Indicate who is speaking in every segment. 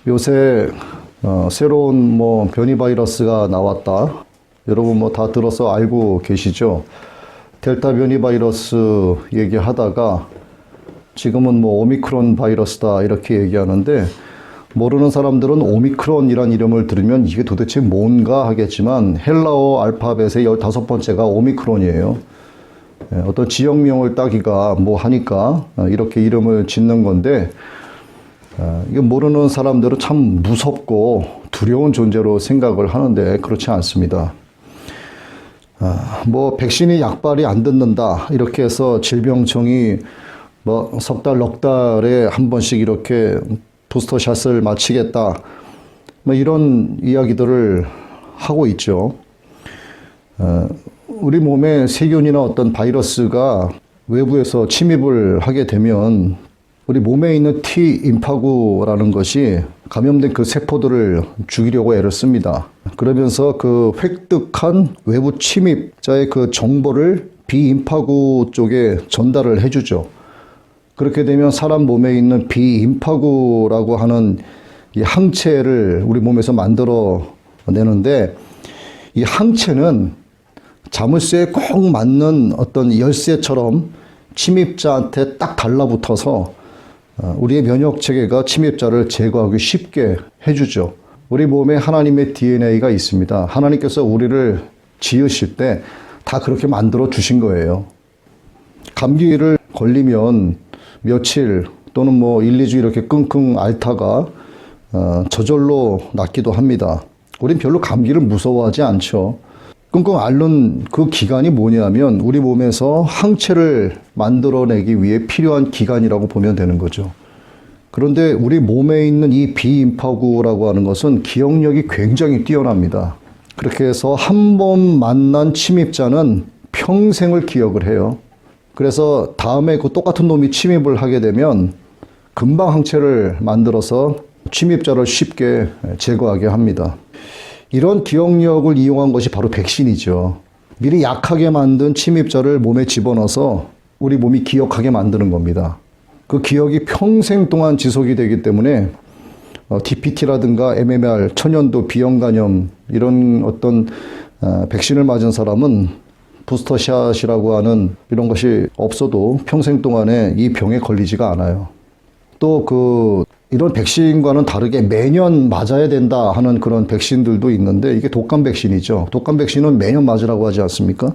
Speaker 1: 요새 새로운 변이 바이러스가 나왔다. 여러분 다 들어서 알고 계시죠? 델타 변이 바이러스 얘기하다가 지금은 오미크론 바이러스다 이렇게 얘기하는데, 모르는 사람들은 오미크론이란 이름을 들으면 이게 도대체 뭔가 하겠지만 헬라어 알파벳의 15번째가 오미크론이에요. 어떤 지역명을 따기가 하니까 이렇게 이름을 짓는 건데, 이거 모르는 사람들은 참 무섭고 두려운 존재로 생각을 하는데 그렇지 않습니다. 백신이 약발이 안 듣는다 이렇게 해서 질병청이 석 달, 넉 달에 한 번씩 이렇게 부스터샷을 마치겠다 이런 이야기들을 하고 있죠. 우리 몸에 세균이나 어떤 바이러스가 외부에서 침입을 하게 되면 우리 몸에 있는 T 임파구라는 것이 감염된 그 세포들을 죽이려고 애를 씁니다. 그러면서 그 획득한 외부 침입자의 그 정보를 비임파구 쪽에 전달을 해주죠. 그렇게 되면 사람 몸에 있는 비임파구라고 하는 이 항체를 우리 몸에서 만들어 내는데, 이 항체는 자물쇠에 꼭 맞는 어떤 열쇠처럼 침입자한테 딱 달라붙어서 우리의 면역 체계가 침입자를 제거하기 쉽게 해주죠. 우리 몸에 하나님의 DNA가 있습니다. 하나님께서 우리를 지으실 때 다 그렇게 만들어 주신 거예요. 감기를 걸리면 며칠 또는 1, 2주 이렇게 끙끙 앓다가 저절로 낫기도 합니다. 우린 별로 감기를 무서워하지 않죠. 끙끙 앓는 그 기간이 뭐냐면 우리 몸에서 항체를 만들어내기 위해 필요한 기간이라고 보면 되는 거죠. 그런데 우리 몸에 있는 이 비임파구라고 하는 것은 기억력이 굉장히 뛰어납니다. 그렇게 해서 한 번 만난 침입자는 평생을 기억을 해요. 그래서 다음에 그 똑같은 놈이 침입을 하게 되면 금방 항체를 만들어서 침입자를 쉽게 제거하게 합니다. 이런 기억력을 이용한 것이 바로 백신이죠. 미리 약하게 만든 침입자를 몸에 집어넣어서 우리 몸이 기억하게 만드는 겁니다. 그 기억이 평생 동안 지속이 되기 때문에 DPT라든가 MMR, 천연두, 비형간염 이런 어떤 백신을 맞은 사람은 부스터샷이라고 하는 이런 것이 없어도 평생 동안에 이 병에 걸리지가 않아요. 또 이런 백신과는 다르게 매년 맞아야 된다 하는 그런 백신들도 있는데, 이게 독감 백신이죠. 독감 백신은 매년 맞으라고 하지 않습니까?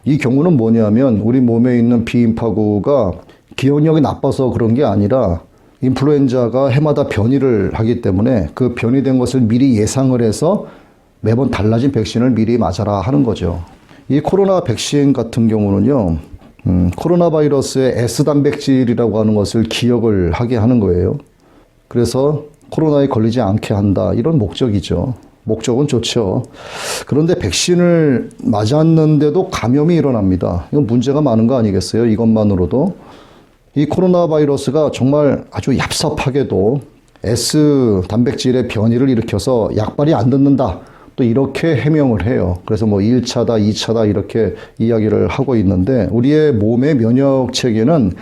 Speaker 1: 이 경우는 뭐냐면 우리 몸에 있는 비임파구가 기억력이 나빠서 그런 게 아니라 인플루엔자가 해마다 변이를 하기 때문에 그 변이된 것을 미리 예상을 해서 매번 달라진 백신을 미리 맞아라 하는 거죠. 이 코로나 백신 같은 경우는요, 코로나 바이러스의 S단백질이라고 하는 것을 기억을 하게 하는 거예요. 그래서 코로나에 걸리지 않게 한다, 이런 목적이죠. 목적은 좋죠. 그런데 백신을 맞았는데도 감염이 일어납니다. 이건 문제가 많은 거 아니겠어요? 이것만으로도. 이 코로나 바이러스가 정말 아주 얍삽하게도 S단백질의 변이를 일으켜서 약발이 안 듣는다, 또 이렇게 해명을 해요. 그래서 1차다, 2차다 이렇게 이야기를 하고 있는데, 우리의 몸의 면역 체계는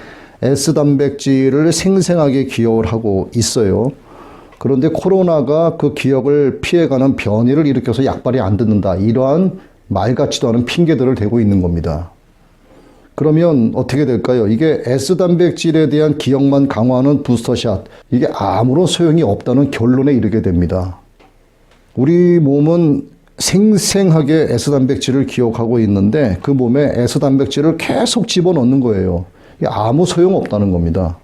Speaker 1: S단백질을 생생하게 기억을 하고 있어요. 그런데 코로나가 그 기억을 피해가는 변이를 일으켜서 약발이 안 듣는다, 이러한 말 같지도 않은 핑계들을 대고 있는 겁니다. 그러면 어떻게 될까요? 이게 S단백질에 대한 기억만 강화하는 부스터샷, 이게 아무런 소용이 없다는 결론에 이르게 됩니다. 우리 몸은 생생하게 S단백질을 기억하고 있는데 그 몸에 S단백질을 계속 집어넣는 거예요. 이게 아무 소용없다는 겁니다.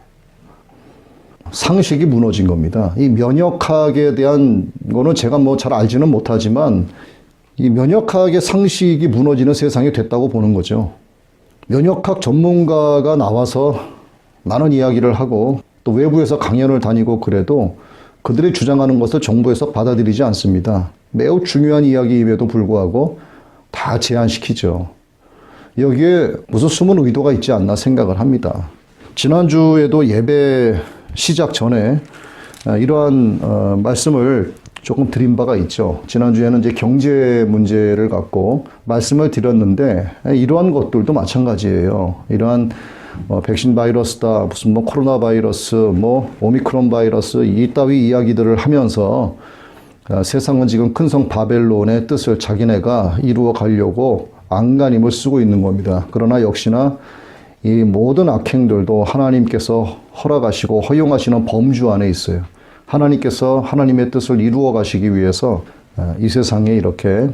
Speaker 1: 상식이 무너진 겁니다. 이 면역학에 대한 거는 제가 잘 알지는 못하지만 이 면역학의 상식이 무너지는 세상이 됐다고 보는 거죠. 면역학 전문가가 나와서 많은 이야기를 하고 또 외부에서 강연을 다니고 그래도 그들이 주장하는 것을 정부에서 받아들이지 않습니다. 매우 중요한 이야기임에도 불구하고 다 제한시키죠. 여기에 무슨 숨은 의도가 있지 않나 생각을 합니다. 지난주에도 예배 시작 전에 이러한 말씀을 조금 드린 바가 있죠. 지난주에는 이제 경제 문제를 갖고 말씀을 드렸는데, 이러한 것들도 마찬가지예요. 이러한 백신 바이러스다, 무슨 뭐 코로나 바이러스, 뭐 오미크론 바이러스 이따위 이야기들을 하면서 세상은 지금 큰성 바벨론의 뜻을 자기네가 이루어 가려고 안간힘을 쓰고 있는 겁니다. 그러나 역시나 이 모든 악행들도 하나님께서 허락하시고 허용하시는 범주 안에 있어요. 하나님께서 하나님의 뜻을 이루어 가시기 위해서 이 세상에 이렇게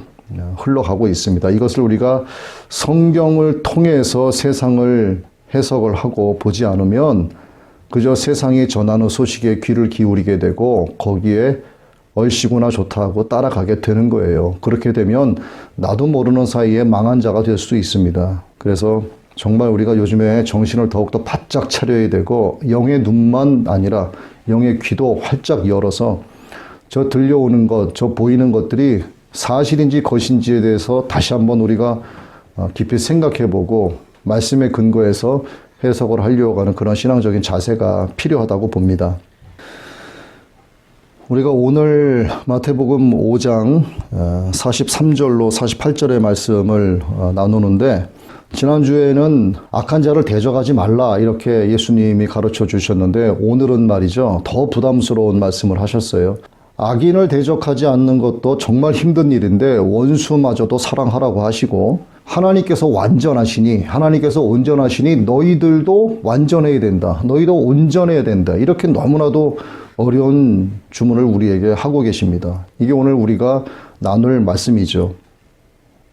Speaker 1: 흘러가고 있습니다. 이것을 우리가 성경을 통해서 세상을 해석을 하고 보지 않으면 그저 세상이 전하는 소식에 귀를 기울이게 되고 거기에 얼씨구나 좋다 하고 따라가게 되는 거예요. 그렇게 되면 나도 모르는 사이에 망한 자가 될 수 있습니다. 그래서 정말 우리가 요즘에 정신을 더욱더 바짝 차려야 되고 영의 눈만 아니라 영의 귀도 활짝 열어서 저 들려오는 것, 저 보이는 것들이 사실인지 것인지에 대해서 다시 한번 우리가 깊이 생각해보고 말씀에 근거해서 해석을 하려고 하는 그런 신앙적인 자세가 필요하다고 봅니다. 우리가 오늘 마태복음 5장 43절로 48절의 말씀을 나누는데 지난주에는 악한 자를 대적하지 말라 이렇게 예수님이 가르쳐 주셨는데 오늘은 말이죠. 더 부담스러운 말씀을 하셨어요. 악인을 대적하지 않는 것도 정말 힘든 일인데 원수마저도 사랑하라고 하시고 하나님께서 완전하시니 하나님께서 온전하시니 너희들도 완전해야 된다. 너희도 온전해야 된다. 이렇게 너무나도 어려운 주문을 우리에게 하고 계십니다. 이게 오늘 우리가 나눌 말씀이죠.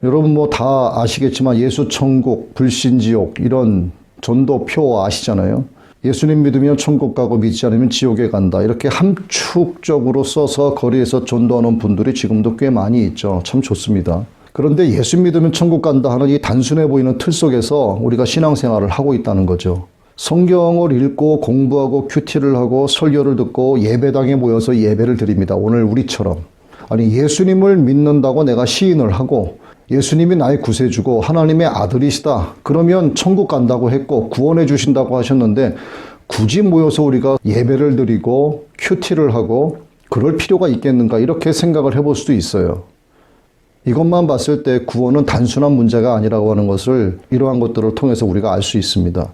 Speaker 1: 여러분 뭐 다 아시겠지만 예수 천국, 불신 지옥 이런 전도표 아시잖아요. 예수님 믿으면 천국 가고 믿지 않으면 지옥에 간다. 이렇게 함축적으로 써서 거리에서 전도하는 분들이 지금도 꽤 많이 있죠. 참 좋습니다. 그런데 예수 믿으면 천국 간다 하는 이 단순해 보이는 틀 속에서 우리가 신앙생활을 하고 있다는 거죠. 성경을 읽고 공부하고 큐티를 하고 설교를 듣고 예배당에 모여서 예배를 드립니다. 오늘 우리처럼. 아니 예수님을 믿는다고 내가 시인을 하고 예수님이 나의 구세주고 하나님의 아들이시다. 그러면 천국 간다고 했고 구원해 주신다고 하셨는데 굳이 모여서 우리가 예배를 드리고 큐티를 하고 그럴 필요가 있겠는가 이렇게 생각을 해볼 수도 있어요. 이것만 봤을 때 구원은 단순한 문제가 아니라고 하는 것을 이러한 것들을 통해서 우리가 알 수 있습니다.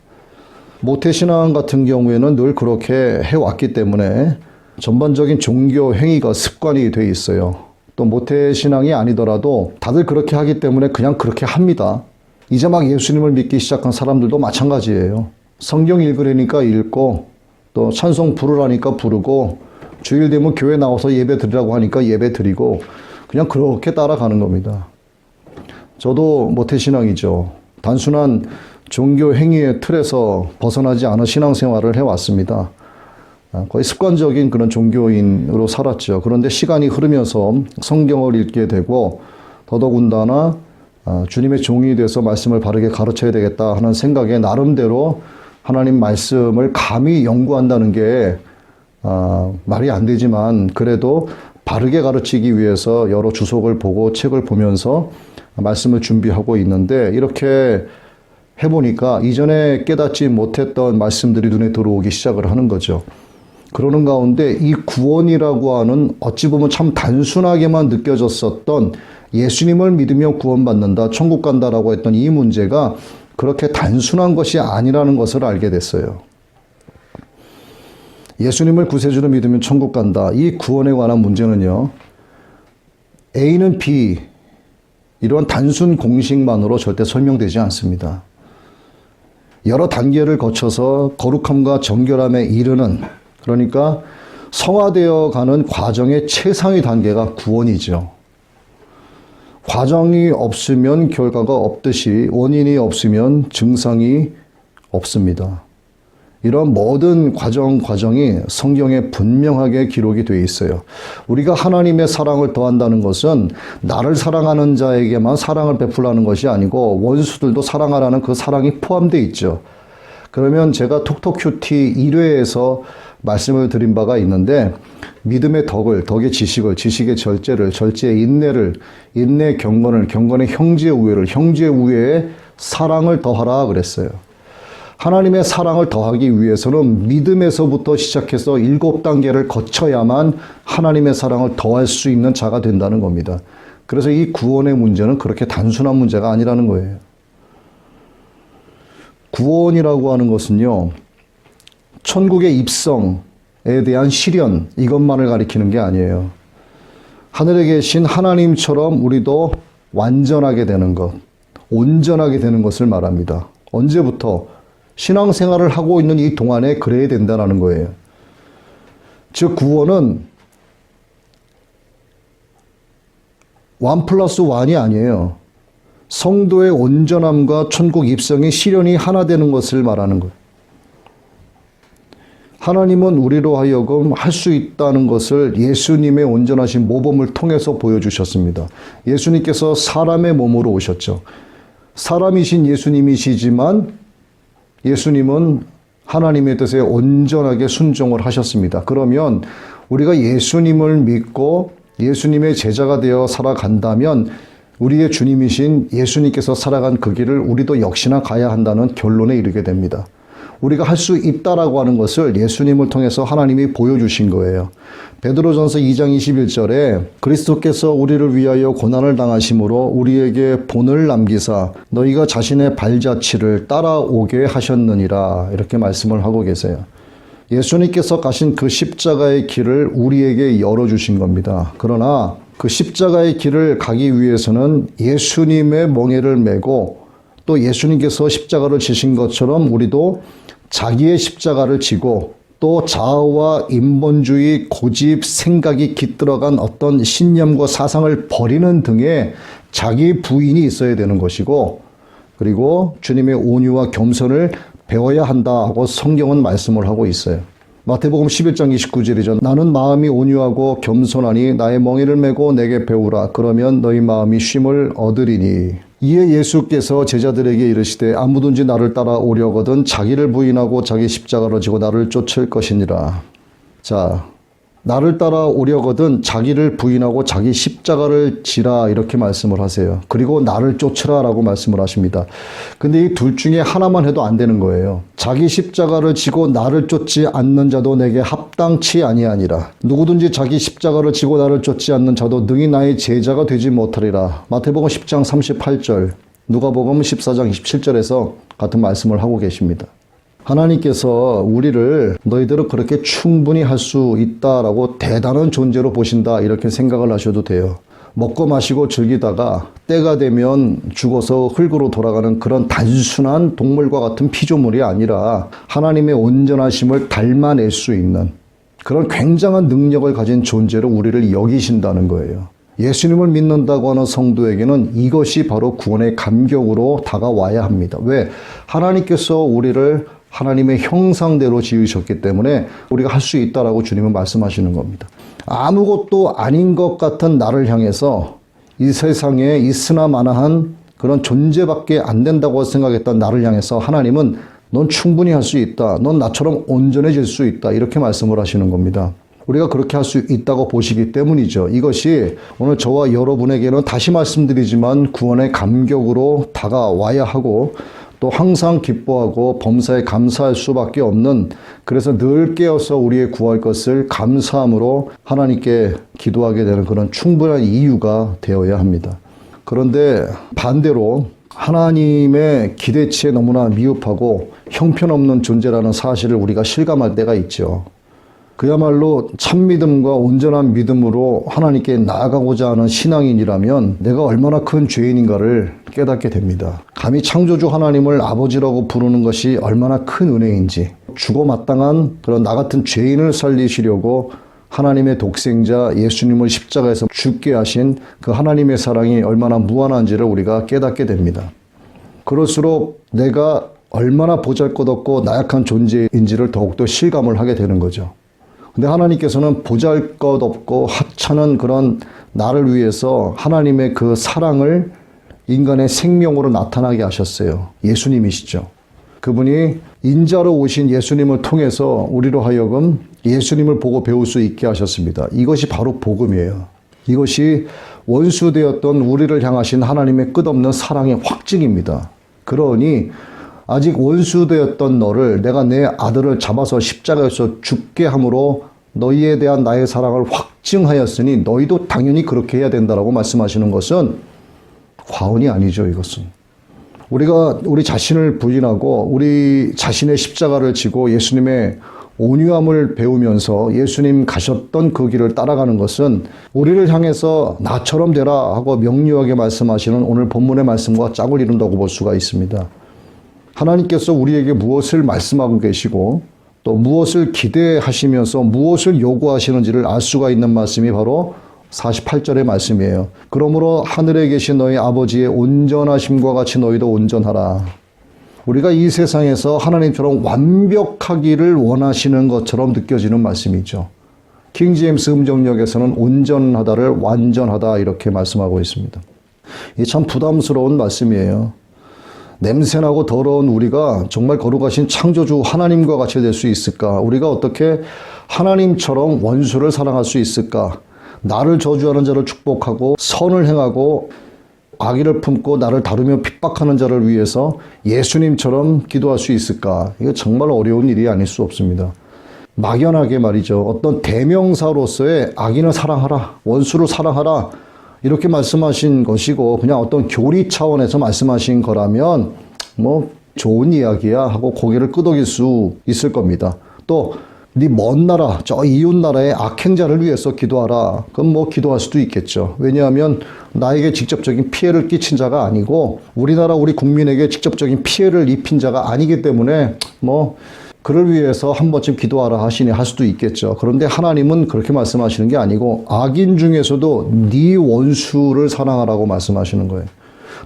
Speaker 1: 모태신앙 같은 경우에는 늘 그렇게 해왔기 때문에 전반적인 종교 행위가 습관이 돼 있어요. 또 모태신앙이 아니더라도 다들 그렇게 하기 때문에 그냥 그렇게 합니다. 이제 막 예수님을 믿기 시작한 사람들도 마찬가지예요. 성경 읽으려니까 읽고 또 찬송 부르라니까 부르고 주일 되면 교회 나와서 예배 드리라고 하니까 예배 드리고 그냥 그렇게 따라가는 겁니다. 저도 모태신앙이죠. 단순한 종교 행위의 틀에서 벗어나지 않은 신앙생활을 해왔습니다. 거의 습관적인 그런 종교인으로 살았죠. 그런데 시간이 흐르면서 성경을 읽게 되고 더더군다나 주님의 종이 돼서 말씀을 바르게 가르쳐야 되겠다 하는 생각에 나름대로 하나님 말씀을 감히 연구한다는 게 말이 안 되지만 그래도 바르게 가르치기 위해서 여러 주석을 보고 책을 보면서 말씀을 준비하고 있는데 이렇게 해보니까 이전에 깨닫지 못했던 말씀들이 눈에 들어오기 시작을 하는 거죠. 그러는 가운데 이 구원이라고 하는 어찌 보면 참 단순하게만 느껴졌었던 예수님을 믿으면 구원받는다, 천국 간다라고 했던 이 문제가 그렇게 단순한 것이 아니라는 것을 알게 됐어요. 예수님을 구세주로 믿으면 천국 간다. 이 구원에 관한 문제는요. A는 B, 이런 단순 공식만으로 절대 설명되지 않습니다. 여러 단계를 거쳐서 거룩함과 정결함에 이르는 그러니까 성화되어 가는 과정의 최상의 단계가 구원이죠. 과정이 없으면 결과가 없듯이 원인이 없으면 증상이 없습니다. 이런 모든 과정이 성경에 분명하게 기록이 되어 있어요. 우리가 하나님의 사랑을 더한다는 것은 나를 사랑하는 자에게만 사랑을 베풀라는 것이 아니고 원수들도 사랑하라는 그 사랑이 포함되어 있죠. 그러면 제가 톡톡큐티 1회에서 말씀을 드린 바가 있는데 믿음의 덕의 지식을, 지식의 절제를, 절제의 인내를, 인내의 경건을, 경건의 형제의 우애를, 형제의 우애에 사랑을 더하라 그랬어요. 하나님의 사랑을 더하기 위해서는 믿음에서부터 시작해서 7단계를 거쳐야만 하나님의 사랑을 더할 수 있는 자가 된다는 겁니다. 그래서 이 구원의 문제는 그렇게 단순한 문제가 아니라는 거예요. 구원이라고 하는 것은요, 천국의 입성에 대한 실현, 이것만을 가리키는 게 아니에요. 하늘에 계신 하나님처럼 우리도 완전하게 되는 것, 온전하게 되는 것을 말합니다. 언제부터? 신앙생활을 하고 있는 이 동안에 그래야 된다는 거예요. 즉 구원은 1+1이 아니에요. 성도의 온전함과 천국 입성의 실현이 하나 되는 것을 말하는 거예요. 하나님은 우리로 하여금 할 수 있다는 것을 예수님의 온전하신 모범을 통해서 보여주셨습니다. 예수님께서 사람의 몸으로 오셨죠. 사람이신 예수님이시지만 예수님은 하나님의 뜻에 온전하게 순종을 하셨습니다. 그러면 우리가 예수님을 믿고 예수님의 제자가 되어 살아간다면 우리의 주님이신 예수님께서 살아간 그 길을 우리도 역시나 가야 한다는 결론에 이르게 됩니다. 우리가 할 수 있다라고 하는 것을 예수님을 통해서 하나님이 보여주신 거예요. 베드로전서 2장 21절에 그리스도께서 우리를 위하여 고난을 당하심으로 우리에게 본을 남기사 너희가 자신의 발자취를 따라오게 하셨느니라, 이렇게 말씀을 하고 계세요. 예수님께서 가신 그 십자가의 길을 우리에게 열어주신 겁니다. 그러나 그 십자가의 길을 가기 위해서는 예수님의 멍에를 메고 또 예수님께서 십자가를 지신 것처럼 우리도 자기의 십자가를 지고 또 자아와 인본주의, 고집, 생각이 깃들어간 어떤 신념과 사상을 버리는 등의 자기 부인이 있어야 되는 것이고, 그리고 주님의 온유와 겸손을 배워야 한다고 성경은 말씀을 하고 있어요. 마태복음 11장 29절이죠. 나는 마음이 온유하고 겸손하니 나의 멍에를 메고 내게 배우라. 그러면 너희 마음이 쉼을 얻으리니. 이에 예수께서 제자들에게 이르시되 아무든지 나를 따라오려거든 자기를 부인하고 자기 십자가를 지고 나를 쫓을 것이니라. 자, 나를 따라오려거든 자기를 부인하고 자기 십자가를 지라, 이렇게 말씀을 하세요. 그리고 나를 쫓으라 라고 말씀을 하십니다. 근데 이 둘 중에 하나만 해도 안 되는 거예요. 자기 십자가를 지고 나를 쫓지 않는 자도 내게 합당치 아니하니라. 누구든지 자기 십자가를 지고 나를 쫓지 않는 자도 능히 나의 제자가 되지 못하리라. 마태복음 10장 38절, 누가복음 14장 27절에서 같은 말씀을 하고 계십니다. 하나님께서 우리를 너희들은 그렇게 충분히 할 수 있다라고 대단한 존재로 보신다, 이렇게 생각을 하셔도 돼요. 먹고 마시고 즐기다가 때가 되면 죽어서 흙으로 돌아가는 그런 단순한 동물과 같은 피조물이 아니라 하나님의 온전하심을 닮아낼 수 있는 그런 굉장한 능력을 가진 존재로 우리를 여기신다는 거예요. 예수님을 믿는다고 하는 성도에게는 이것이 바로 구원의 감격으로 다가와야 합니다. 왜? 하나님께서 우리를 하나님의 형상대로 지으셨기 때문에 우리가 할 수 있다라고 주님은 말씀하시는 겁니다. 아무것도 아닌 것 같은 나를 향해서 이 세상에 있으나 마나한 그런 존재밖에 안 된다고 생각했던 나를 향해서 하나님은 넌 충분히 할 수 있다. 넌 나처럼 온전해질 수 있다. 이렇게 말씀을 하시는 겁니다. 우리가 그렇게 할 수 있다고 보시기 때문이죠. 이것이 오늘 저와 여러분에게는 다시 말씀드리지만 구원의 감격으로 다가와야 하고 또 항상 기뻐하고 범사에 감사할 수밖에 없는, 그래서 늘 깨어서 우리의 구할 것을 감사함으로 하나님께 기도하게 되는 그런 충분한 이유가 되어야 합니다. 그런데 반대로 하나님의 기대치에 너무나 미흡하고 형편없는 존재라는 사실을 우리가 실감할 때가 있죠. 그야말로 참믿음과 온전한 믿음으로 하나님께 나아가고자 하는 신앙인이라면 내가 얼마나 큰 죄인인가를 깨닫게 됩니다. 감히 창조주 하나님을 아버지라고 부르는 것이 얼마나 큰 은혜인지, 죽어 마땅한 그런 나 같은 죄인을 살리시려고 하나님의 독생자 예수님을 십자가에서 죽게 하신 그 하나님의 사랑이 얼마나 무한한지를 우리가 깨닫게 됩니다. 그럴수록 내가 얼마나 보잘것없고 나약한 존재인지를 더욱더 실감을 하게 되는 거죠. 근데 하나님께서는 보잘것없고 하찮은 그런 나를 위해서 하나님의 그 사랑을 인간의 생명으로 나타나게 하셨어요. 예수님이시죠. 그분이 인자로 오신 예수님을 통해서 우리로 하여금 예수님을 보고 배울 수 있게 하셨습니다. 이것이 바로 복음이에요. 이것이 원수되었던 우리를 향하신 하나님의 끝없는 사랑의 확증입니다. 그러니 아직 원수되었던 너를 내가 내 아들을 잡아서 십자가에서 죽게 함으로 너희에 대한 나의 사랑을 확증하였으니 너희도 당연히 그렇게 해야 된다라고 말씀하시는 것은 과언이 아니죠. 이것은 우리가 우리 자신을 부인하고 우리 자신의 십자가를 지고 예수님의 온유함을 배우면서 예수님 가셨던 그 길을 따라가는 것은 우리를 향해서 나처럼 되라 하고 명료하게 말씀하시는 오늘 본문의 말씀과 짝을 이룬다고 볼 수가 있습니다. 하나님께서 우리에게 무엇을 말씀하고 계시고 또 무엇을 기대하시면서 무엇을 요구하시는지를 알 수가 있는 말씀이 바로 48절의 말씀이에요. 그러므로 하늘에 계신 너희 아버지의 온전하심과 같이 너희도 온전하라. 우리가 이 세상에서 하나님처럼 완벽하기를 원하시는 것처럼 느껴지는 말씀이죠. 킹제임스 음정역에서는 온전하다를 완전하다 이렇게 말씀하고 있습니다. 이게 참 부담스러운 말씀이에요. 냄새나고 더러운 우리가 정말 거룩하신 창조주 하나님과 같이 될 수 있을까? 우리가 어떻게 하나님처럼 원수를 사랑할 수 있을까? 나를 저주하는 자를 축복하고 선을 행하고 악의를 품고 나를 다루며 핍박하는 자를 위해서 예수님처럼 기도할 수 있을까? 이거 정말 어려운 일이 아닐 수 없습니다. 막연하게 말이죠. 어떤 대명사로서의 악인을 사랑하라, 원수를 사랑하라 이렇게 말씀하신 것이고 그냥 어떤 교리 차원에서 말씀하신 거라면 뭐 좋은 이야기야 하고 고개를 끄덕일 수 있을 겁니다. 또 네 먼 나라, 저 이웃 나라의 악행자를 위해서 기도하라. 그럼 뭐 기도할 수도 있겠죠. 왜냐하면 나에게 직접적인 피해를 끼친 자가 아니고 우리나라 우리 국민에게 직접적인 피해를 입힌 자가 아니기 때문에 뭐 그를 위해서 한 번쯤 기도하라 하시니 할 수도 있겠죠. 그런데 하나님은 그렇게 말씀하시는 게 아니고 악인 중에서도 네 원수를 사랑하라고 말씀하시는 거예요.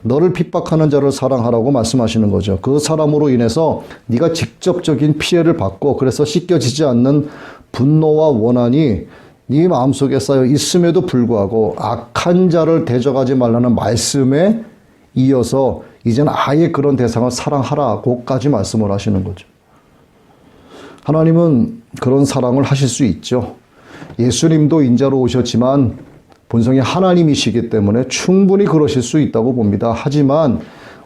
Speaker 1: 너를 핍박하는 자를 사랑하라고 말씀하시는 거죠. 그 사람으로 인해서 네가 직접적인 피해를 받고 그래서 씻겨지지 않는 분노와 원한이 네 마음속에 쌓여 있음에도 불구하고 악한 자를 대적하지 말라는 말씀에 이어서 이제는 아예 그런 대상을 사랑하라고까지 말씀을 하시는 거죠. 하나님은 그런 사랑을 하실 수 있죠. 예수님도 인자로 오셨지만 본성이 하나님이시기 때문에 충분히 그러실 수 있다고 봅니다. 하지만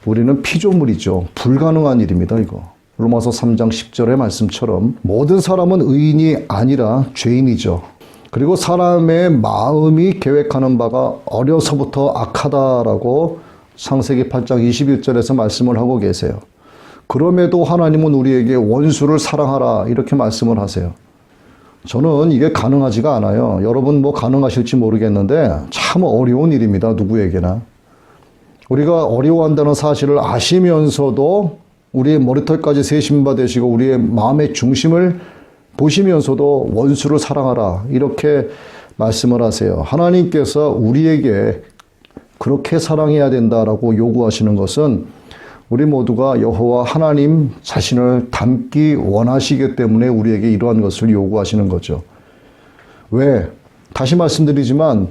Speaker 1: 우리는 피조물이죠. 불가능한 일입니다, 이거. 로마서 3장 10절의 말씀처럼 모든 사람은 의인이 아니라 죄인이죠. 그리고 사람의 마음이 계획하는 바가 어려서부터 악하다라고 창세기 8장 21절에서 말씀을 하고 계세요. 그럼에도 하나님은 우리에게 원수를 사랑하라 이렇게 말씀을 하세요. 저는 이게 가능하지가 않아요. 여러분 뭐 가능하실지 모르겠는데 참 어려운 일입니다. 누구에게나. 우리가 어려워한다는 사실을 아시면서도 우리의 머리털까지 세심바 되시고 우리의 마음의 중심을 보시면서도 원수를 사랑하라 이렇게 말씀을 하세요. 하나님께서 우리에게 그렇게 사랑해야 된다라고 요구하시는 것은 우리 모두가 여호와 하나님 자신을 닮기 원하시기 때문에 우리에게 이러한 것을 요구하시는 거죠. 왜? 다시 말씀드리지만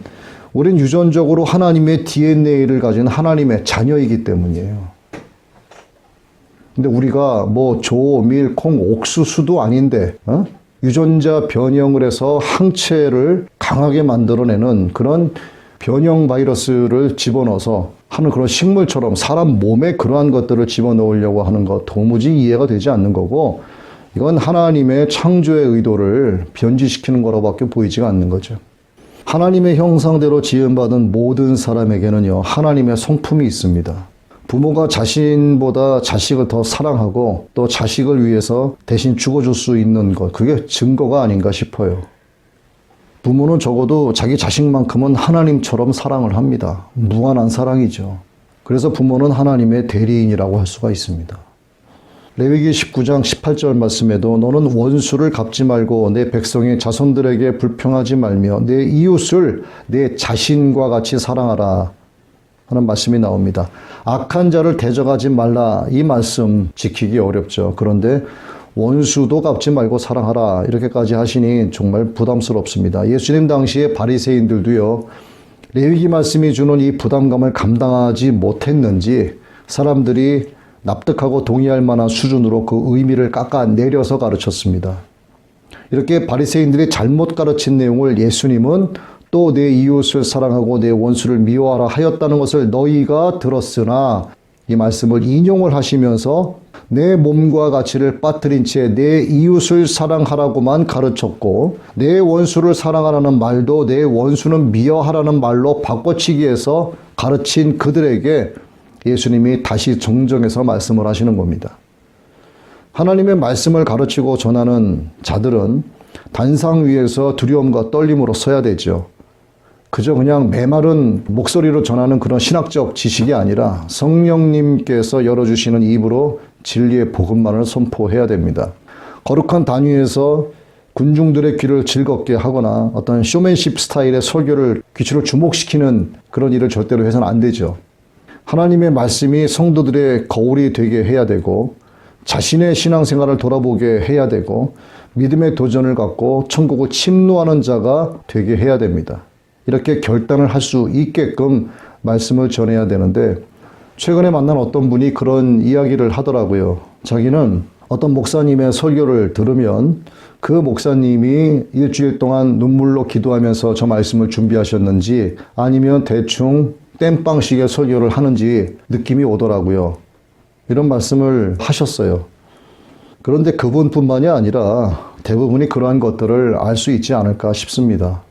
Speaker 1: 우린 유전적으로 하나님의 DNA를 가진 하나님의 자녀이기 때문이에요. 근데 우리가 뭐 조, 밀, 콩, 옥수수도 아닌데 유전자 변형을 해서 항체를 강하게 만들어내는 그런 변형 바이러스를 집어넣어서 하는 그런 식물처럼 사람 몸에 그러한 것들을 집어넣으려고 하는 것 도무지 이해가 되지 않는 거고 이건 하나님의 창조의 의도를 변질시키는 거라고밖에 보이지가 않는 거죠. 하나님의 형상대로 지음받은 모든 사람에게는요 하나님의 성품이 있습니다. 부모가 자신보다 자식을 더 사랑하고 또 자식을 위해서 대신 죽어줄 수 있는 것 그게 증거가 아닌가 싶어요. 부모는 적어도 자기 자식만큼은 하나님처럼 사랑을 합니다. 무한한 사랑이죠. 그래서 부모는 하나님의 대리인이라고 할 수가 있습니다. 레위기 19장 18절 말씀에도 너는 원수를 갚지 말고 내 백성의 자손들에게 불평하지 말며 내 이웃을 내 자신과 같이 사랑하라 하는 말씀이 나옵니다. 악한 자를 대적하지 말라 이 말씀 지키기 어렵죠. 그런데 원수도 갚지 말고 사랑하라 이렇게까지 하시니 정말 부담스럽습니다. 예수님 당시에 바리새인들도요. 레위기 말씀이 주는 이 부담감을 감당하지 못했는지 사람들이 납득하고 동의할 만한 수준으로 그 의미를 깎아내려서 가르쳤습니다. 이렇게 바리새인들이 잘못 가르친 내용을 예수님은 또 내 이웃을 사랑하고 내 원수를 미워하라 하였다는 것을 너희가 들었으나 이 말씀을 인용을 하시면서 내 몸과 가치를 빠뜨린 채 내 이웃을 사랑하라고만 가르쳤고 내 원수를 사랑하라는 말도 내 원수는 미워하라는 말로 바꿔치기해서 가르친 그들에게 예수님이 다시 정정해서 말씀을 하시는 겁니다. 하나님의 말씀을 가르치고 전하는 자들은 단상 위에서 두려움과 떨림으로 서야 되죠. 그저 그냥 메마른 목소리로 전하는 그런 신학적 지식이 아니라 성령님께서 열어주시는 입으로 진리의 복음만을 선포해야 됩니다. 거룩한 단위에서 군중들의 귀를 즐겁게 하거나 어떤 쇼맨십 스타일의 설교를 귀추를 주목시키는 그런 일을 절대로 해서는 안 되죠. 하나님의 말씀이 성도들의 거울이 되게 해야 되고 자신의 신앙생활을 돌아보게 해야 되고 믿음의 도전을 갖고 천국을 침노하는 자가 되게 해야 됩니다. 이렇게 결단을 할 수 있게끔 말씀을 전해야 되는데 최근에 만난 어떤 분이 그런 이야기를 하더라고요. 자기는 어떤 목사님의 설교를 들으면 그 목사님이 일주일 동안 눈물로 기도하면서 저 말씀을 준비하셨는지 아니면 대충 땜빵식의 설교를 하는지 느낌이 오더라고요. 이런 말씀을 하셨어요. 그런데 그분뿐만이 아니라 대부분이 그러한 것들을 알 수 있지 않을까 싶습니다.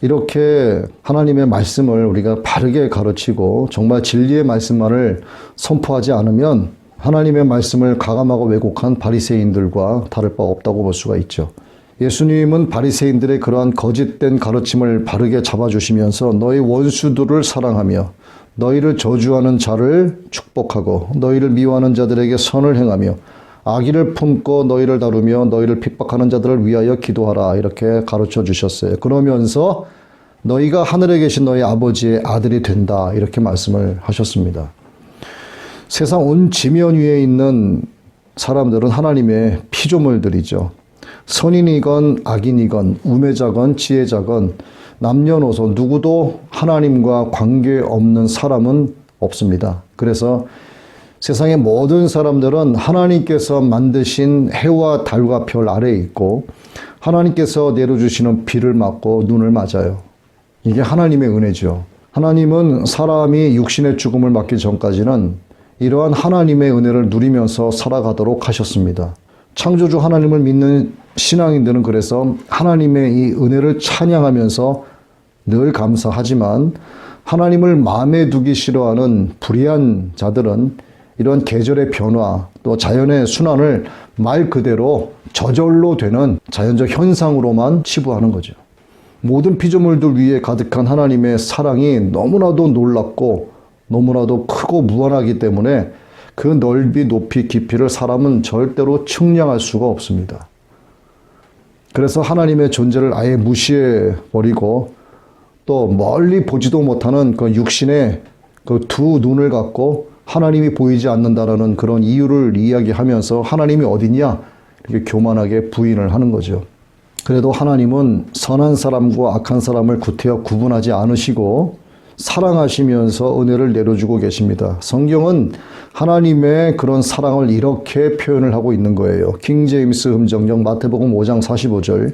Speaker 1: 이렇게 하나님의 말씀을 우리가 바르게 가르치고 정말 진리의 말씀만을 선포하지 않으면 하나님의 말씀을 가감하고 왜곡한 바리새인들과 다를 바 없다고 볼 수가 있죠. 예수님은 바리새인들의 그러한 거짓된 가르침을 바르게 잡아주시면서 너희 원수들을 사랑하며 너희를 저주하는 자를 축복하고 너희를 미워하는 자들에게 선을 행하며 악의를 품고 너희를 다루며 너희를 핍박하는 자들을 위하여 기도하라 이렇게 가르쳐 주셨어요. 그러면서 너희가 하늘에 계신 너희 아버지의 아들이 된다 이렇게 말씀을 하셨습니다. 세상 온 지면 위에 있는 사람들은 하나님의 피조물들이죠. 선인이건 악인이건 우매자건 지혜자건 남녀노소 누구도 하나님과 관계없는 사람은 없습니다. 그래서 세상의 모든 사람들은 하나님께서 만드신 해와 달과 별 아래에 있고 하나님께서 내려주시는 비를 맞고 눈을 맞아요. 이게 하나님의 은혜죠. 하나님은 사람이 육신의 죽음을 맞기 전까지는 이러한 하나님의 은혜를 누리면서 살아가도록 하셨습니다. 창조주 하나님을 믿는 신앙인들은 그래서 하나님의 이 은혜를 찬양하면서 늘 감사하지만 하나님을 마음에 두기 싫어하는 불의한 자들은 이런 계절의 변화 또 자연의 순환을 말 그대로 저절로 되는 자연적 현상으로만 치부하는 거죠. 모든 피조물들 위에 가득한 하나님의 사랑이 너무나도 놀랍고 너무나도 크고 무한하기 때문에 그 넓이, 높이, 깊이를 사람은 절대로 측량할 수가 없습니다. 그래서 하나님의 존재를 아예 무시해버리고 또 멀리 보지도 못하는 그 육신의 그 두 눈을 갖고 하나님이 보이지 않는다라는 그런 이유를 이야기하면서 하나님이 어디냐 이렇게 교만하게 부인을 하는 거죠. 그래도 하나님은 선한 사람과 악한 사람을 구태여 구분하지 않으시고 사랑하시면서 은혜를 내려주고 계십니다. 성경은 하나님의 그런 사랑을 이렇게 표현을 하고 있는 거예요. 킹 제임스 음정역 마태복음 5장 45절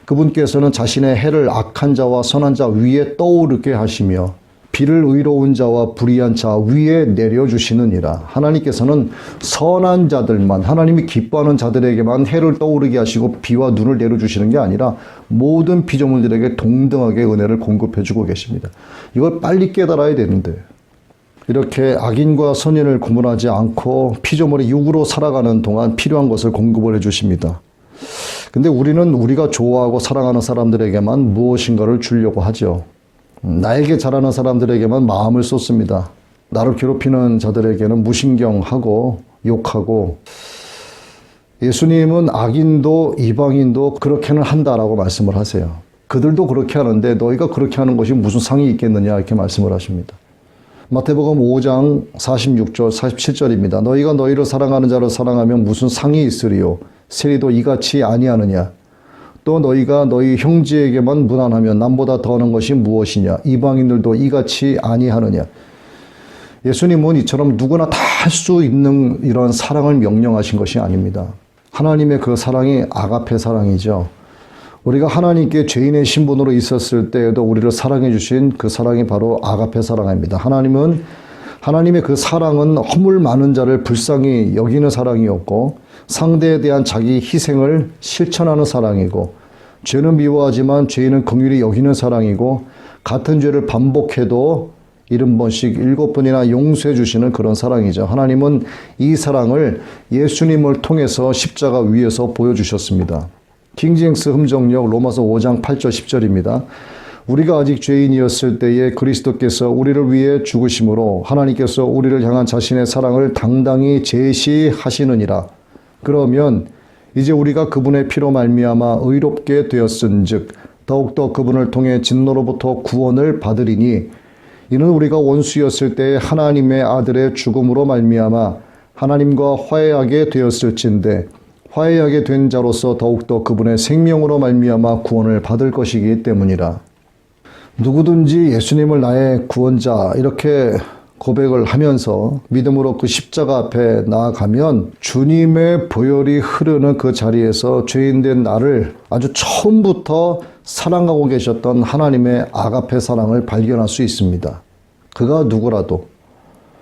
Speaker 1: 그분께서는 자신의 해를 악한 자와 선한 자 위에 떠오르게 하시며 비를 의로운 자와 불의한 자 위에 내려주시느니라. 하나님께서는 선한 자들만 하나님이 기뻐하는 자들에게만 해를 떠오르게 하시고 비와 눈을 내려주시는 게 아니라 모든 피조물들에게 동등하게 은혜를 공급해주고 계십니다. 이걸 빨리 깨달아야 되는데 이렇게 악인과 선인을 구분하지 않고 피조물이 육으로 살아가는 동안 필요한 것을 공급을 해주십니다. 근데 우리는 우리가 좋아하고 사랑하는 사람들에게만 무엇인가를 주려고 하죠. 나에게 잘하는 사람들에게만 마음을 쏟습니다. 나를 괴롭히는 자들에게는 무신경하고 욕하고 예수님은 악인도 이방인도 그렇게는 한다라고 말씀을 하세요. 그들도 그렇게 하는데 너희가 그렇게 하는 것이 무슨 상이 있겠느냐 이렇게 말씀을 하십니다. 마태복음 5장 46절 47절입니다. 너희가 너희를 사랑하는 자를 사랑하면 무슨 상이 있으리요 세리도 이같이 아니하느냐. 또 너희가 너희 형제에게만 무난하면 남보다 더하는 것이 무엇이냐. 이방인들도 이같이 아니하느냐. 예수님은 이처럼 누구나 다 할 수 있는 이런 사랑을 명령하신 것이 아닙니다. 하나님의 그 사랑이 아가페 사랑이죠. 우리가 하나님께 죄인의 신분으로 있었을 때에도 우리를 사랑해 주신 그 사랑이 바로 아가페 사랑입니다. 하나님의 그 사랑은 허물 많은 자를 불쌍히 여기는 사랑이었고 상대에 대한 자기 희생을 실천하는 사랑이고 죄는 미워하지만 죄인은 긍휼히 여기는 사랑이고 같은 죄를 반복해도 70번씩 7번이나 용서해 주시는 그런 사랑이죠. 하나님은 이 사랑을 예수님을 통해서 십자가 위에서 보여주셨습니다. 킹제임스 흠정역 로마서 5장 8절 10절입니다. 우리가 아직 죄인이었을 때에 그리스도께서 우리를 위해 죽으심으로 하나님께서 우리를 향한 자신의 사랑을 당당히 제시하시느니라. 그러면 이제 우리가 그분의 피로 말미암아 의롭게 되었은즉 더욱더 그분을 통해 진노로부터 구원을 받으리니 이는 우리가 원수였을 때에 하나님의 아들의 죽음으로 말미암아 하나님과 화해하게 되었을진데 화해하게 된 자로서 더욱더 그분의 생명으로 말미암아 구원을 받을 것이기 때문이라. 누구든지 예수님을 나의 구원자 이렇게 고백을 하면서 믿음으로 그 십자가 앞에 나아가면 주님의 보혈이 흐르는 그 자리에서 죄인된 나를 아주 처음부터 사랑하고 계셨던 하나님의 아가페 사랑을 발견할 수 있습니다. 그가 누구라도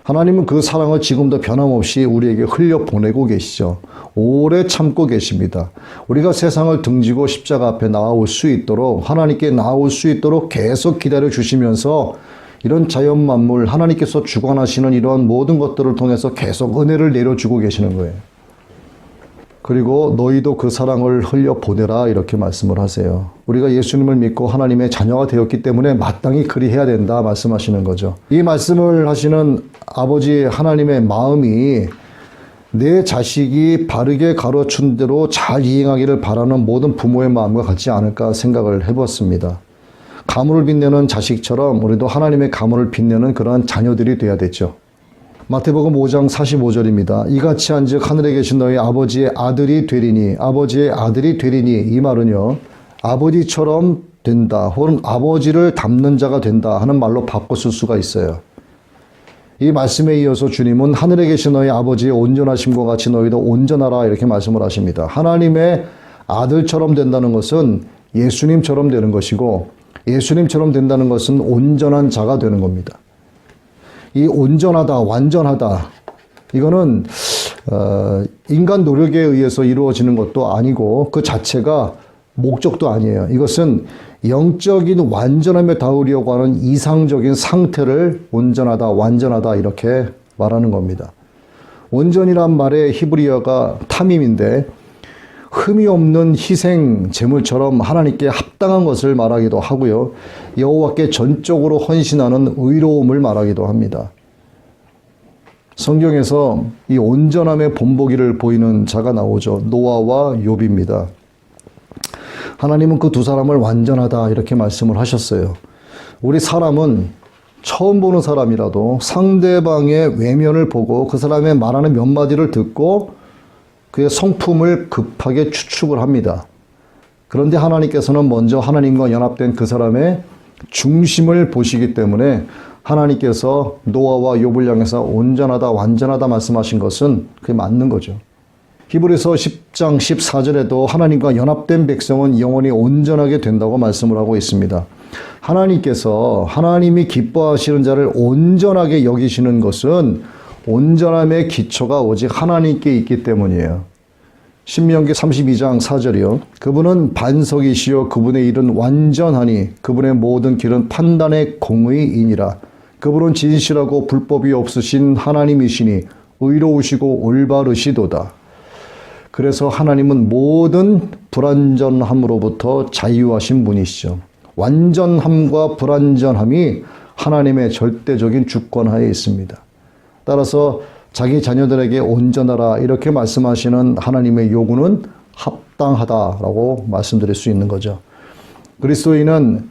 Speaker 1: 하나님은 그 사랑을 지금도 변함없이 우리에게 흘려보내고 계시죠. 오래 참고 계십니다. 우리가 세상을 등지고 십자가 앞에 나아올 수 있도록 하나님께 나아올 수 있도록 계속 기다려 주시면서 이런 자연 만물 하나님께서 주관하시는 이러한 모든 것들을 통해서 계속 은혜를 내려주고 계시는 거예요. 그리고 너희도 그 사랑을 흘려보내라 이렇게 말씀을 하세요. 우리가 예수님을 믿고 하나님의 자녀가 되었기 때문에 마땅히 그리해야 된다 말씀하시는 거죠. 이 말씀을 하시는 아버지 하나님의 마음이 내 자식이 바르게 가르친 대로 잘 이행하기를 바라는 모든 부모의 마음과 같지 않을까 생각을 해봤습니다. 가문을 빛내는 자식처럼 우리도 하나님의 가문을 빛내는 그러한 자녀들이 돼야 되죠. 마태복음 5장 45절입니다. 이같이 한즉 하늘에 계신 너희 아버지의 아들이 되리니 아버지의 아들이 되리니 이 말은요. 아버지처럼 된다 혹은 아버지를 닮는 자가 된다 하는 말로 바꿨을 수가 있어요. 이 말씀에 이어서 주님은 하늘에 계신 너희 아버지의 온전하심과 같이 너희도 온전하라 이렇게 말씀을 하십니다. 하나님의 아들처럼 된다는 것은 예수님처럼 되는 것이고 예수님처럼 된다는 것은 온전한 자가 되는 겁니다. 이 온전하다, 완전하다 이거는 인간 노력에 의해서 이루어지는 것도 아니고 그 자체가 목적도 아니에요. 이것은 영적인 완전함에 닿으려고 하는 이상적인 상태를 온전하다, 완전하다 이렇게 말하는 겁니다. 온전이란 말의 히브리어가 타밈인데 흠이 없는 희생 제물처럼 하나님께 합당한 것을 말하기도 하고요. 여호와께 전적으로 헌신하는 의로움을 말하기도 합니다. 성경에서 이 온전함의 본보기를 보이는 자가 나오죠. 노아와 욥입니다. 하나님은 그 두 사람을 완전하다 이렇게 말씀을 하셨어요. 우리 사람은 처음 보는 사람이라도 상대방의 외면을 보고 그 사람의 말하는 몇 마디를 듣고 그의 성품을 급하게 추측을 합니다. 그런데 하나님께서는 먼저 하나님과 연합된 그 사람의 중심을 보시기 때문에 하나님께서 노아와 욥을 향해서 온전하다 완전하다 말씀하신 것은 그게 맞는 거죠. 히브리서 10장 14절에도 하나님과 연합된 백성은 영원히 온전하게 된다고 말씀을 하고 있습니다. 하나님께서 하나님이 기뻐하시는 자를 온전하게 여기시는 것은 온전함의 기초가 오직 하나님께 있기 때문이에요. 신명기 32장 4절이요. 그분은 반석이시요 그분의 일은 완전하니 그분의 모든 길은 판단의 공의이니라. 그분은 진실하고 불법이 없으신 하나님이시니 의로우시고 올바르시도다. 그래서 하나님은 모든 불완전함으로부터 자유하신 분이시죠. 완전함과 불완전함이 하나님의 절대적인 주권하에 있습니다. 따라서 자기 자녀들에게 온전하라 이렇게 말씀하시는 하나님의 요구는 합당하다라고 말씀드릴 수 있는 거죠. 그리스도인은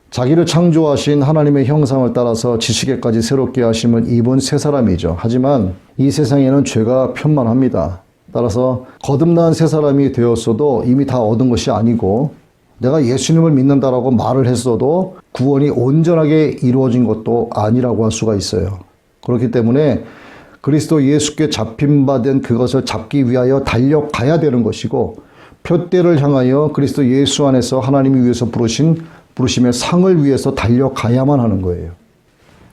Speaker 1: 자기를 창조하신 하나님의 형상을 따라서 지식에까지 새롭게 하심을 입은 새 사람이죠. 하지만 이 세상에는 죄가 편만합니다. 따라서 거듭난 새 사람이 되었어도 이미 다 얻은 것이 아니고 내가 예수님을 믿는다라고 말을 했어도 구원이 온전하게 이루어진 것도 아니라고 할 수가 있어요. 그렇기 때문에 그리스도 예수께 잡힌 바 된 그것을 잡기 위하여 달려가야 되는 것이고 표대를 향하여 그리스도 예수 안에서 하나님이 위해서 부르심의 상을 위해서 달려가야만 하는 거예요.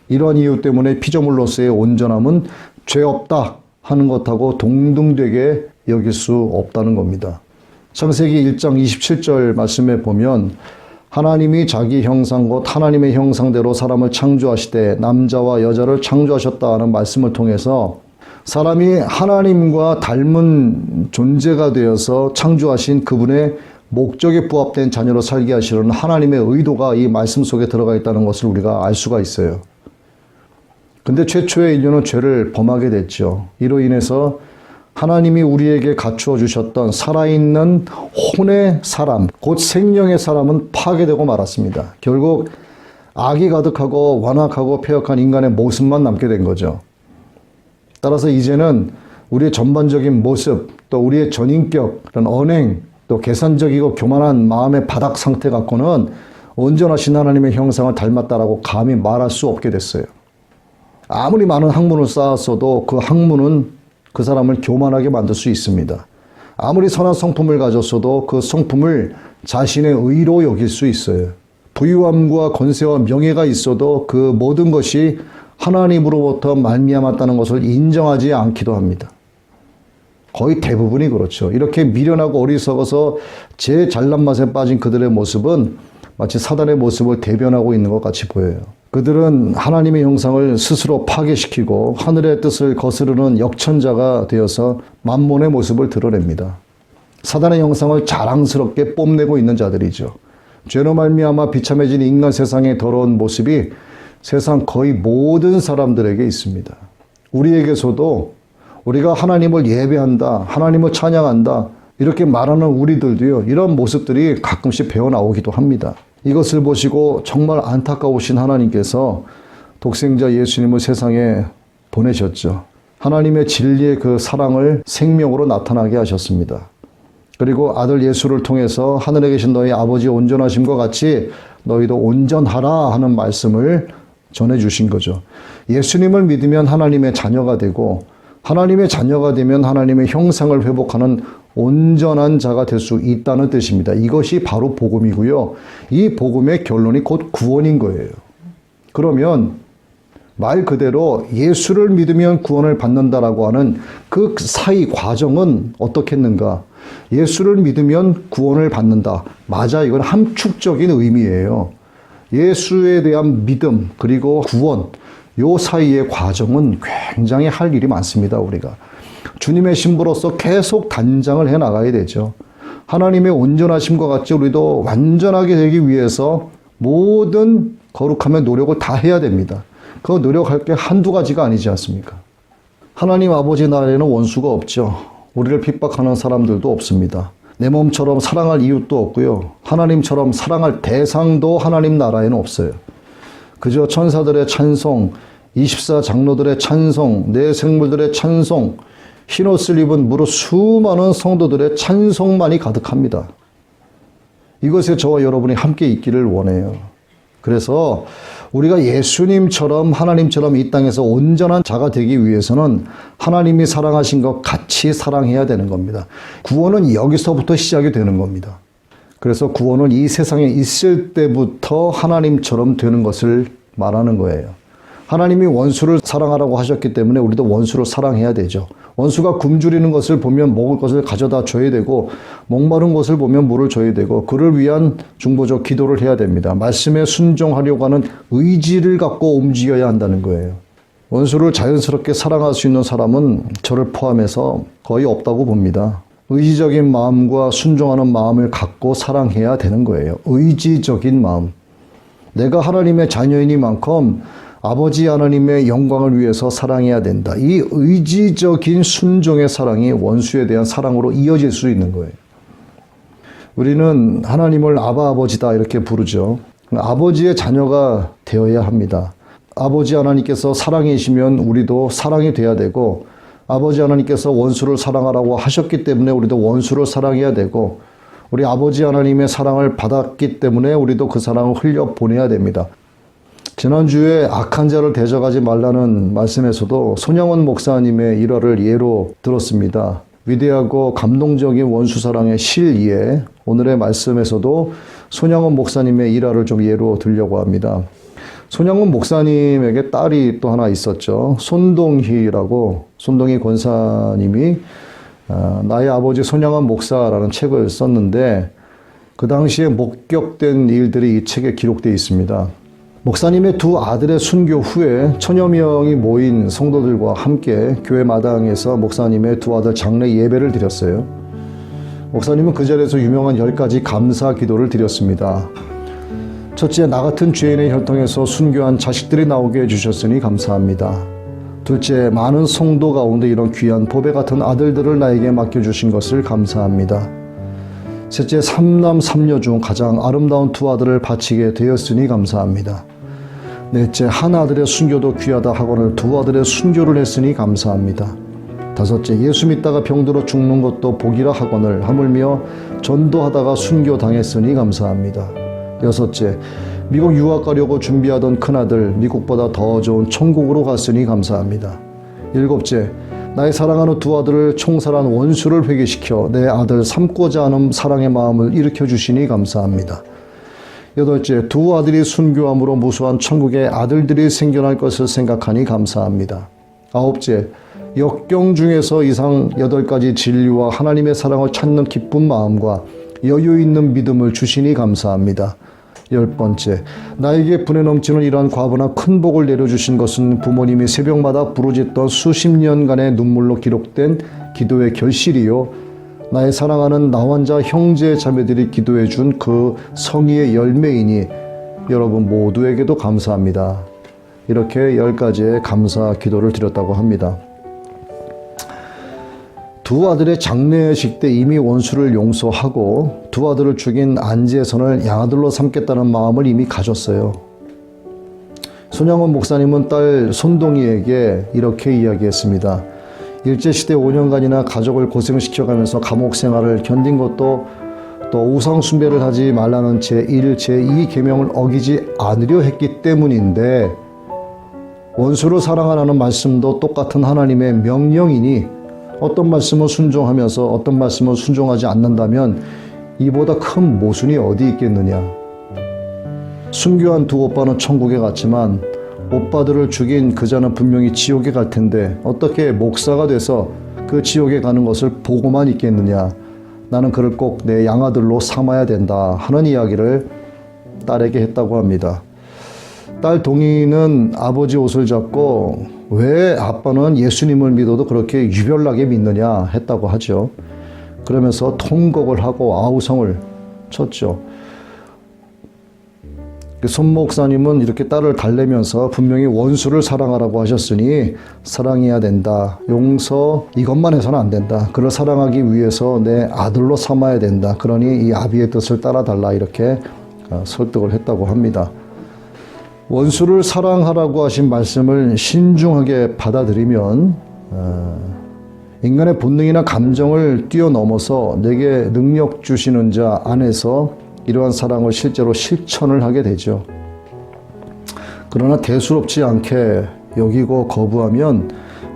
Speaker 1: 이러한 이유 때문에 피조물로서의 온전함은 죄 없다 하는 것하고 동등되게 여길 수 없다는 겁니다. 창세기 1장 27절 말씀에 보면 하나님이 자기 형상 곧 하나님의 형상대로 사람을 창조하시되 남자와 여자를 창조하셨다 하는 말씀을 통해서 사람이 하나님과 닮은 존재가 되어서 창조하신 그분의 목적에 부합된 자녀로 살게 하시는 하나님의 의도가 이 말씀 속에 들어가 있다는 것을 우리가 알 수가 있어요. 근데 최초의 인류는 죄를 범하게 됐죠. 이로 인해서 하나님이 우리에게 갖추어 주셨던 살아있는 혼의 사람, 곧 생명의 사람은 파괴되고 말았습니다. 결국 악이 가득하고 완악하고 폐역한 인간의 모습만 남게 된 거죠. 따라서 이제는 우리의 전반적인 모습, 또 우리의 전인격, 그런 언행, 또 계산적이고 교만한 마음의 바닥 상태 갖고는 온전하신 하나님의 형상을 닮았다라고 감히 말할 수 없게 됐어요. 아무리 많은 학문을 쌓았어도 그 학문은 그 사람을 교만하게 만들 수 있습니다. 아무리 선한 성품을 가졌어도 그 성품을 자신의 의로 여길 수 있어요. 부유함과 권세와 명예가 있어도 그 모든 것이 하나님으로부터 말미암았다는 것을 인정하지 않기도 합니다. 거의 대부분이 그렇죠. 이렇게 미련하고 어리석어서 제 잘난 맛에 빠진 그들의 모습은 마치 사단의 모습을 대변하고 있는 것 같이 보여요. 그들은 하나님의 형상을 스스로 파괴시키고 하늘의 뜻을 거스르는 역천자가 되어서 만몬의 모습을 드러냅니다. 사단의 형상을 자랑스럽게 뽐내고 있는 자들이죠. 죄로 말미암아 비참해진 인간 세상의 더러운 모습이 세상 거의 모든 사람들에게 있습니다. 우리에게서도 우리가 하나님을 예배한다, 하나님을 찬양한다 이렇게 말하는 우리들도요, 이런 모습들이 가끔씩 배어나오기도 합니다. 이것을 보시고 정말 안타까우신 하나님께서 독생자 예수님을 세상에 보내셨죠. 하나님의 진리의 그 사랑을 생명으로 나타나게 하셨습니다. 그리고 아들 예수를 통해서 하늘에 계신 너희 아버지의 온전하심과 같이 너희도 온전하라 하는 말씀을 전해주신 거죠. 예수님을 믿으면 하나님의 자녀가 되고 하나님의 자녀가 되면 하나님의 형상을 회복하는 온전한 자가 될 수 있다는 뜻입니다. 이것이 바로 복음이고요. 이 복음의 결론이 곧 구원인 거예요. 그러면 말 그대로 예수를 믿으면 구원을 받는다라고 하는 그 사이 과정은 어떻겠는가? 예수를 믿으면 구원을 받는다. 맞아, 이건 함축적인 의미예요. 예수에 대한 믿음 그리고 구원, 요 사이의 과정은 굉장히 할 일이 많습니다. 우리가 주님의 신부로서 계속 단장을 해나가야 되죠. 하나님의 온전하심과 같이 우리도 완전하게 되기 위해서 모든 거룩함의 노력을 다 해야 됩니다. 그 노력할 게 한두 가지가 아니지 않습니까? 하나님 아버지 나라에는 원수가 없죠. 우리를 핍박하는 사람들도 없습니다. 내 몸처럼 사랑할 이웃도 없고요. 하나님처럼 사랑할 대상도 하나님 나라에는 없어요. 그저 천사들의 찬송, 24장로들의 찬송, 내 생물들의 찬송, 흰옷을 입은 무릇 수많은 성도들의 찬송만이 가득합니다. 이것에 저와 여러분이 함께 있기를 원해요. 그래서 우리가 예수님처럼 하나님처럼 이 땅에서 온전한 자가 되기 위해서는 하나님이 사랑하신 것 같이 사랑해야 되는 겁니다. 구원은 여기서부터 시작이 되는 겁니다. 그래서 구원은 이 세상에 있을 때부터 하나님처럼 되는 것을 말하는 거예요. 하나님이 원수를 사랑하라고 하셨기 때문에 우리도 원수를 사랑해야 되죠. 원수가 굶주리는 것을 보면 먹을 것을 가져다 줘야 되고 목마른 것을 보면 물을 줘야 되고 그를 위한 중보적 기도를 해야 됩니다. 말씀에 순종하려고 하는 의지를 갖고 움직여야 한다는 거예요. 원수를 자연스럽게 사랑할 수 있는 사람은 저를 포함해서 거의 없다고 봅니다. 의지적인 마음과 순종하는 마음을 갖고 사랑해야 되는 거예요. 의지적인 마음. 내가 하나님의 자녀이니만큼 아버지 하나님의 영광을 위해서 사랑해야 된다. 이 의지적인 순종의 사랑이 원수에 대한 사랑으로 이어질 수 있는 거예요. 우리는 하나님을 아바 아버지다 이렇게 부르죠. 아버지의 자녀가 되어야 합니다. 아버지 하나님께서 사랑이시면 우리도 사랑이 돼야 되고 아버지 하나님께서 원수를 사랑하라고 하셨기 때문에 우리도 원수를 사랑해야 되고 우리 아버지 하나님의 사랑을 받았기 때문에 우리도 그 사랑을 흘려보내야 됩니다. 지난주에 악한 자를 대적하지 말라는 말씀에서도 손양원 목사님의 일화를 예로 들었습니다. 위대하고 감동적인 원수사랑의 실이에 오늘의 말씀에서도 손양원 목사님의 일화를 좀 예로 들려고 합니다. 손양원 목사님에게 딸이 또 하나 있었죠. 손동희라고 손동희 권사님이 나의 아버지 손양원 목사라는 책을 썼는데 그 당시에 목격된 일들이 이 책에 기록되어 있습니다. 목사님의 두 아들의 순교 후에 천여 명이 모인 성도들과 함께 교회 마당에서 목사님의 두 아들 장례 예배를 드렸어요. 목사님은 그 자리에서 유명한 10가지 감사 기도를 드렸습니다. 첫째, 나 같은 죄인의 혈통에서 순교한 자식들이 나오게 해주셨으니 감사합니다. 둘째, 많은 성도 가운데 이런 귀한 보배 같은 아들들을 나에게 맡겨주신 것을 감사합니다. 셋째, 3남 3녀 중 가장 아름다운 두 아들을 바치게 되었으니 감사합니다. 넷째, 한 아들의 순교도 귀하다 하거늘 두 아들의 순교를 했으니 감사합니다. 다섯째, 예수 믿다가 병들어 죽는 것도 복이라 하거늘 하물며 전도하다가 순교당했으니 감사합니다. 여섯째, 미국 유학 가려고 준비하던 큰아들 미국보다 더 좋은 천국으로 갔으니 감사합니다. 일곱째, 나의 사랑하는 두 아들을 총살한 원수를 회개시켜 내 아들 삼고자 하는 사랑의 마음을 일으켜 주시니 감사합니다. 여덟째, 두 아들이 순교함으로 무수한 천국의 아들들이 생겨날 것을 생각하니 감사합니다. 아홉째, 역경 중에서 이상 8가지 진리와 하나님의 사랑을 찾는 기쁜 마음과 여유 있는 믿음을 주시니 감사합니다. 10번째, 나에게 분에 넘치는 이러한 과분한 큰 복을 내려주신 것은 부모님이 새벽마다 부르짖던 수십 년간의 눈물로 기록된 기도의 결실이요, 나의 사랑하는 나 혼자 형제 자매들이 기도해 준 그 성의의 열매이니 여러분 모두에게도 감사합니다. 이렇게 10가지의 감사 기도를 드렸다고 합니다. 두 아들의 장례식 때 이미 원수를 용서하고 두 아들을 죽인 안지혜선을 양아들로 삼겠다는 마음을 이미 가졌어요. 손양원 목사님은 딸 손동희에게 이렇게 이야기했습니다. 일제시대 5년간이나 가족을 고생시켜가면서 감옥 생활을 견딘 것도 또 우상 숭배를 하지 말라는 제1, 제2 계명을 어기지 않으려 했기 때문인데 원수를 사랑하라는 말씀도 똑같은 하나님의 명령이니 어떤 말씀을 순종하면서 어떤 말씀을 순종하지 않는다면 이보다 큰 모순이 어디 있겠느냐. 순교한 두 오빠는 천국에 갔지만 오빠들을 죽인 그자는 분명히 지옥에 갈 텐데 어떻게 목사가 돼서 그 지옥에 가는 것을 보고만 있겠느냐. 나는 그를 꼭 내 양아들로 삼아야 된다 하는 이야기를 딸에게 했다고 합니다. 딸 동희는 아버지 옷을 잡고 왜 아빠는 예수님을 믿어도 그렇게 유별나게 믿느냐 했다고 하죠. 그러면서 통곡을 하고 아우성을 쳤죠. 손 목사님은 이렇게 딸을 달래면서 분명히 원수를 사랑하라고 하셨으니 사랑해야 된다. 용서 이것만 해서는 안 된다. 그를 사랑하기 위해서 내 아들로 삼아야 된다. 그러니 이 아비의 뜻을 따라달라 이렇게 설득을 했다고 합니다. 원수를 사랑하라고 하신 말씀을 신중하게 받아들이면 인간의 본능이나 감정을 뛰어넘어서 내게 능력 주시는 자 안에서 이러한 사랑을 실제로 실천을 하게 되죠. 그러나 대수롭지 않게 여기고 거부하면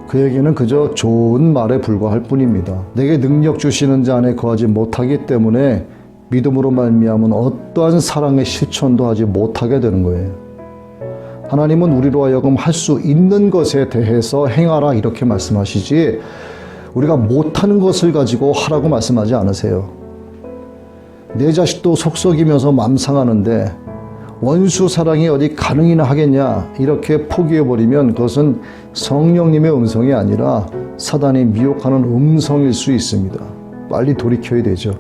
Speaker 1: 그에게는 그저 좋은 말에 불과할 뿐입니다. 내게 능력 주시는 자 안에 거하지 못하기 때문에 믿음으로 말미암은 어떠한 사랑의 실천도 하지 못하게 되는 거예요. 하나님은 우리로 하여금 할 수 있는 것에 대해서 행하라 이렇게 말씀하시지 우리가 못하는 것을 가지고 하라고 말씀하지 않으세요. 내 자식도 속썩이면서 맘 상하는데 원수 사랑이 어디 가능이나 하겠냐 이렇게 포기해버리면 그것은 성령님의 음성이 아니라 사단이 미혹하는 음성일 수 있습니다. 빨리 돌이켜야 되죠.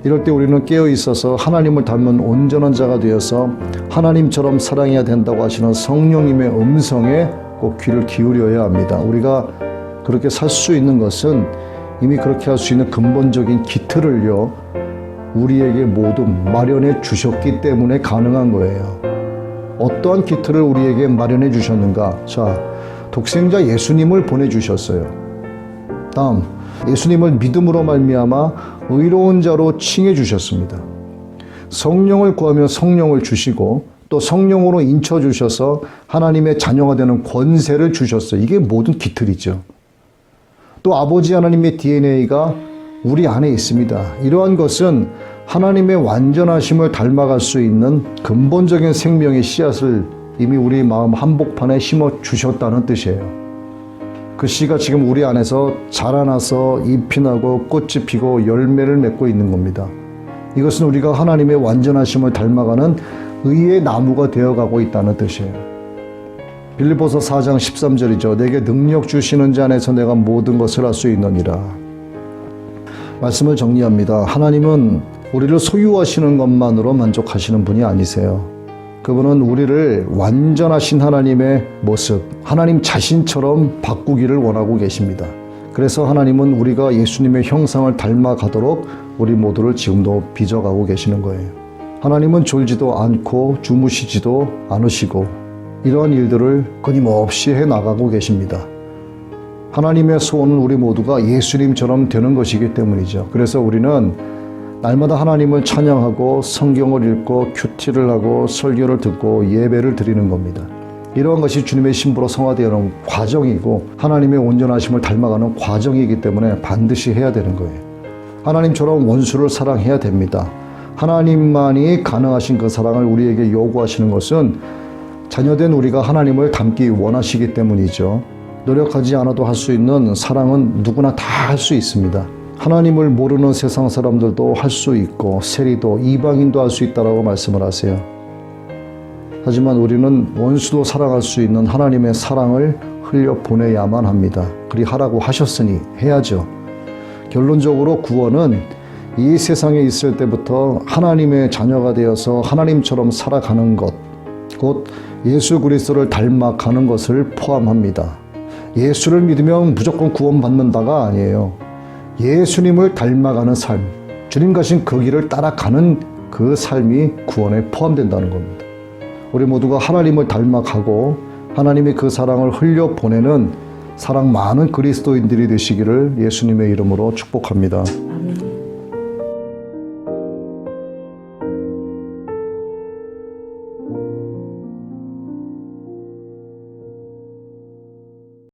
Speaker 1: 이럴 때 우리는 깨어 있어서 하나님을 닮은 온전한 자가 되어서 하나님처럼 사랑해야 된다고 하시는 성령님의 음성에 꼭 귀를 기울여야 합니다. 우리가 그렇게 살 수 있는 것은 이미 그렇게 할 수 있는 근본적인 기틀을요, 우리에게 모두 마련해 주셨기 때문에 가능한 거예요. 어떠한 기틀을 우리에게 마련해 주셨는가? 자, 독생자 예수님을 보내주셨어요. 다음, 예수님을 믿음으로 말미암아 의로운 자로 칭해 주셨습니다. 성령을 구하며 성령을 주시고 또 성령으로 인쳐 주셔서 하나님의 자녀가 되는 권세를 주셨어요. 이게 모든 기틀이죠. 또 아버지 하나님의 DNA가 우리 안에 있습니다. 이러한 것은 하나님의 완전하심을 닮아갈 수 있는 근본적인 생명의 씨앗을 이미 우리 마음 한복판에 심어 주셨다는 뜻이에요. 그 씨가 지금 우리 안에서 자라나서 잎이 나고 꽃이 피고 열매를 맺고 있는 겁니다. 이것은 우리가 하나님의 완전하심을 닮아가는 의의 나무가 되어가고 있다는 뜻이에요. 빌립보서 4장 13절이죠. 내게 능력 주시는 자 안에서 내가 모든 것을 할 수 있느니라. 말씀을 정리합니다. 하나님은 우리를 소유하시는 것만으로 만족하시는 분이 아니세요. 그분은 우리를 완전하신 하나님의 모습, 하나님 자신처럼 바꾸기를 원하고 계십니다. 그래서 하나님은 우리가 예수님의 형상을 닮아가도록 우리 모두를 지금도 빚어가고 계시는 거예요. 하나님은 졸지도 않고 주무시지도 않으시고 이러한 일들을 끊임없이 해나가고 계십니다. 하나님의 소원은 우리 모두가 예수님처럼 되는 것이기 때문이죠. 그래서 우리는 날마다 하나님을 찬양하고 성경을 읽고 큐티를 하고 설교를 듣고 예배를 드리는 겁니다. 이러한 것이 주님의 신부로 성화되어가는 과정이고 하나님의 온전하심을 닮아가는 과정이기 때문에 반드시 해야 되는 거예요. 하나님처럼 원수를 사랑해야 됩니다. 하나님만이 가능하신 그 사랑을 우리에게 요구하시는 것은 자녀된 우리가 하나님을 닮기 원하시기 때문이죠. 노력하지 않아도 할 수 있는 사랑은 누구나 다 할 수 있습니다. 하나님을 모르는 세상 사람들도 할 수 있고 세리도 이방인도 할 수 있다라고 말씀을 하세요. 하지만 우리는 원수도 사랑할 수 있는 하나님의 사랑을 흘려보내야만 합니다. 그리 하라고 하셨으니 해야죠. 결론적으로 구원은 이 세상에 있을 때부터 하나님의 자녀가 되어서 하나님처럼 살아가는 것, 곧 예수 그리스도를 닮아가는 것을 포함합니다. 예수를 믿으면 무조건 구원받는다가 아니에요. 예수님을 닮아가는 삶, 주님 가신 그 길을 따라가는 그 삶이 구원에 포함된다는 겁니다. 우리 모두가 하나님을 닮아가고 하나님이 그 사랑을 흘려보내는 사랑 많은 그리스도인들이 되시기를 예수님의 이름으로 축복합니다.